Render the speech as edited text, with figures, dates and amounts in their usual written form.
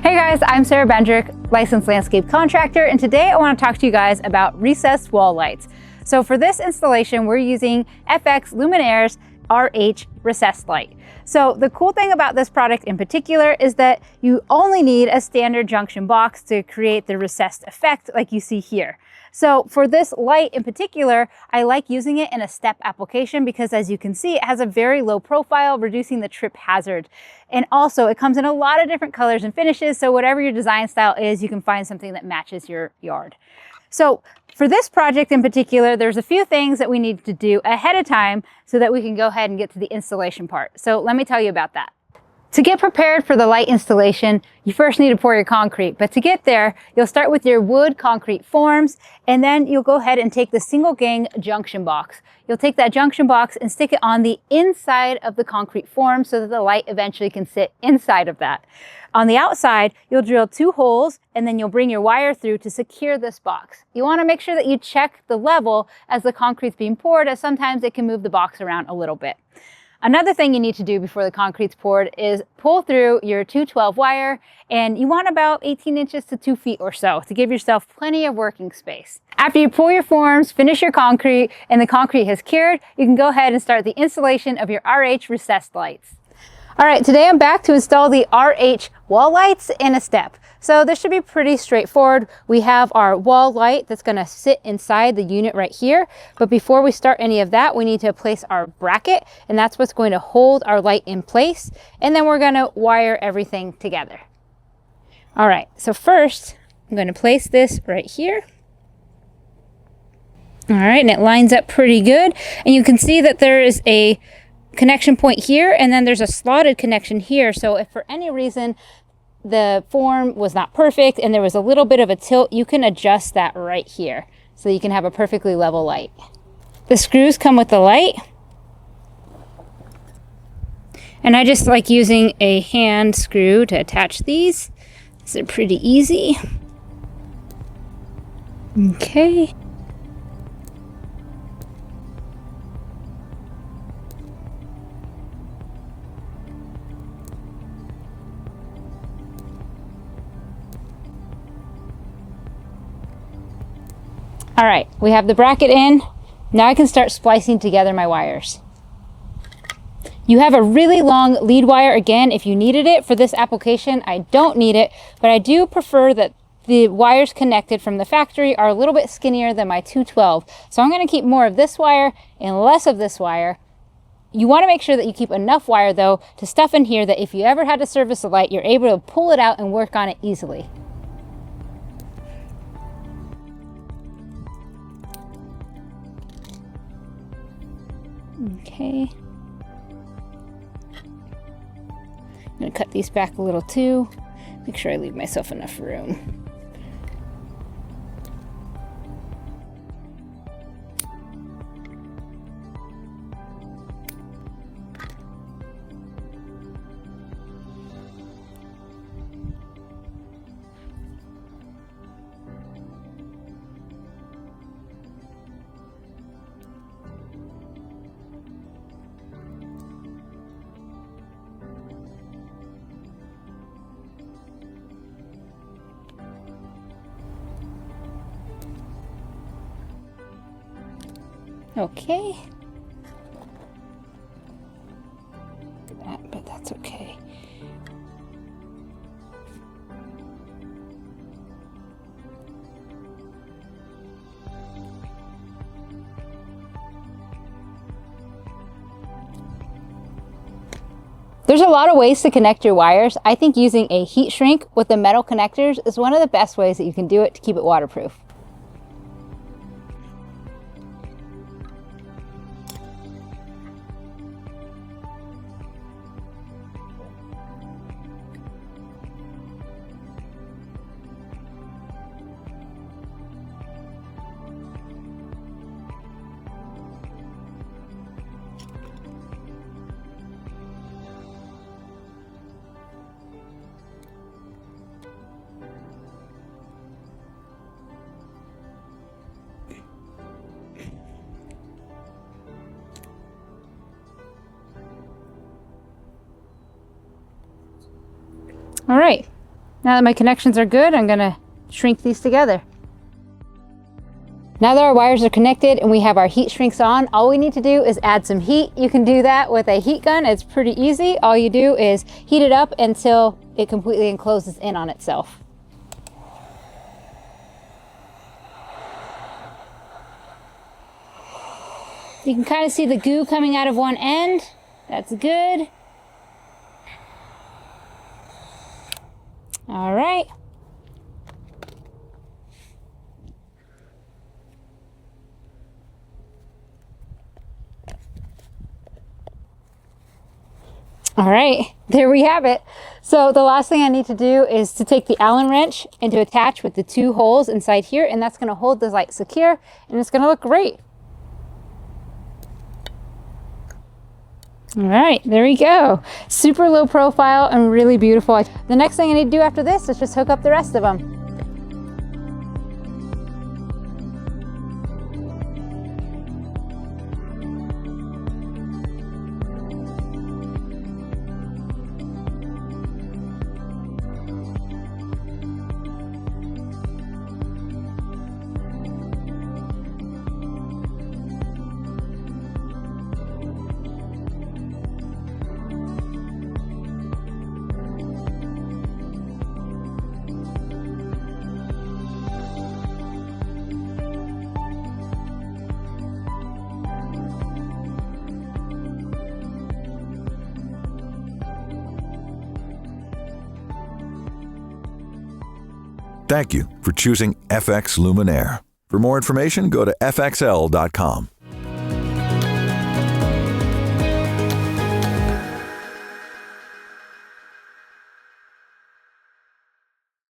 Hey guys, I'm Sara Bendrick, licensed landscape contractor, and today I want to talk to you guys about recessed wall lights. So for this installation, we're using FX Luminaire's RH recessed light. So the cool thing about this product in particular is that you only need a standard junction box to create the recessed effect like you see here. So for this light in particular, I like using it in a step application because, as you can see, it has a very low profile, reducing the trip hazard. And also it comes in a lot of different colors and finishes, so whatever your design style is, you can find something that matches your yard. So for this project in particular, there's a few things that we need to do ahead of time so that we can go ahead and get to the installation part. So let me tell you about that. To get prepared for the light installation, you first need to pour your concrete. But to get there, you'll start with your wood concrete forms, and then you'll go ahead and take the single gang junction box. You'll take that junction box and stick it on the inside of the concrete form so that the light eventually can sit inside of that. On the outside, you'll drill 2 holes, and then you'll bring your wire through to secure this box. You want to make sure that you check the level as the concrete's being poured, as sometimes it can move the box around a little bit. Another thing you need to do before the concrete's poured is pull through your 212 wire, and you want about 18 inches to 2 feet or so to give yourself plenty of working space. After you pour your forms, finish your concrete, and the concrete has cured, you can go ahead and start the installation of your RH recessed lights. All right, today I'm back to install the RH wall lights in a step. So this should be pretty straightforward. We have our wall light that's gonna sit inside the unit right here. But before we start any of that, we need to place our bracket, and that's what's going to hold our light in place. And then we're gonna wire everything together. All right, so first I'm gonna place this right here. All right, and it lines up pretty good. And you can see that there is a connection point here, and then there's a slotted connection here. So if for any reason the form was not perfect and there was a little bit of a tilt, you can adjust that right here so you can have a perfectly level light. The screws come with the light, and I just like using a hand screw to attach these. These are pretty easy. Okay. All right, we have the bracket in. Now I can start splicing together my wires. You have a really long lead wire again if you needed it. For this application, I don't need it, but I do prefer that the wires connected from the factory are a little bit skinnier than my 212. So I'm gonna keep more of this wire and less of this wire. You wanna make sure that you keep enough wire though to stuff in here that if you ever had to service a light, you're able to pull it out and work on it easily. Okay. I'm gonna cut these back a little too. Make sure I leave myself enough room. Okay. But that's okay. There's a lot of ways to connect your wires. I think using a heat shrink with the metal connectors is one of the best ways that you can do it to keep it waterproof. All right, Now that my connections are good, I'm gonna shrink these together. Now that our wires are connected and we have our heat shrinks on, all we need to do is add some heat. You can do that with a heat gun. It's pretty easy. All you do is heat it up until it completely encloses in on itself. You can kind of see the goo coming out of one end. That's good. All right. All right, there we have it. So the last thing I need to do is to take the Allen wrench and to attach with the 2 holes inside here, and that's gonna hold the light secure, and it's gonna look great. All right, there we go. Super low profile and really beautiful. The next thing I need to do after this is just hook up the rest of them. Thank you for choosing FX Luminaire. For more information, go to fxl.com.